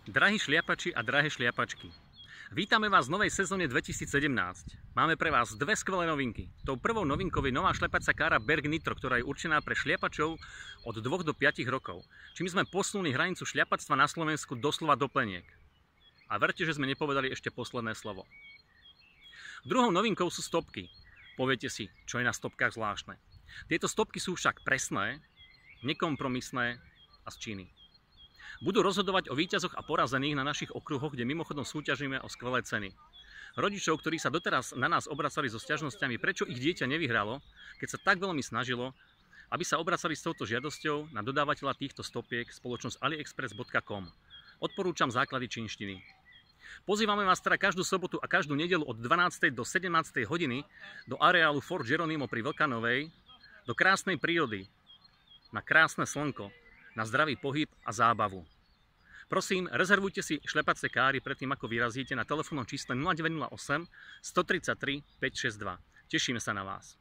Drahí šliapači a drahé šliapačky, vítame vás v novej sezóne 2017. Máme pre vás dve skvelé novinky. Tou prvou novinkou je nová šliapacia kára Berg Nitro, ktorá je určená pre šliapačov od 2 do 5 rokov. Čím sme posunuli hranicu šliapactva na Slovensku doslova do pleniek. A verte, že sme nepovedali ešte posledné slovo. Druhou novinkou sú stopky. Poviete si, čo je na stopkách zvláštne. Tieto stopky sú však presné, nekompromisné a z Číny. Budú rozhodovať o víťazoch a porazených na našich okruhoch, kde mimochodom súťažíme o skvelé ceny. Rodičov, ktorí sa doteraz na nás obracali so sťažnosťami, prečo ich dieťa nevyhralo, keď sa tak veľmi snažilo, aby sa obracali s touto žiadosťou na dodávateľa týchto stopiek spoločnosť aliexpress.com. Odporúčam základy čínštiny. Pozývame vás teda každú sobotu a každú nedeľu od 12. do 17. hodiny do areálu Fort Geronimo pri Vlkanovej, do krásnej prírody, na krásne slnko, na zdravý pohyb a zábavu. Prosím, rezervujte si šľapacie káry predtým, ako vyrazíte, na telefónnom čísle 0908 133 562. Tešíme sa na vás.